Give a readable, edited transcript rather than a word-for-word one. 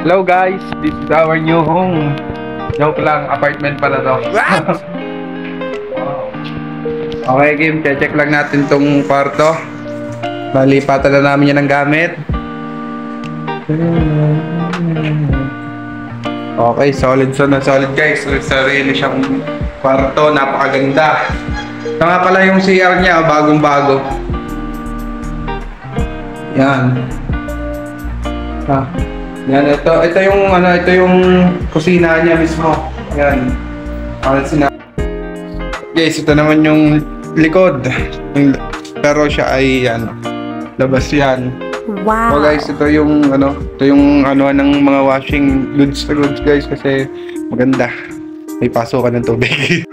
Hello guys, this is our new home. Joke lang, apartment pala to. What? Okay game, check lang natin tong kwarto. Balipatan na namin yan ng gamit. Okay, solid guys. Sarili siyang kwarto, napakaganda. Ito nga pala yung CR niya, bagong bago. Yan. Yan, ito yung kusina niya mismo. Yan. Guys, ito naman yung likod. Pero siya ay yan. Labas yan. Wow. So guys, ito yung ng mga washing goods guys kasi maganda. May pasukan ng tubig.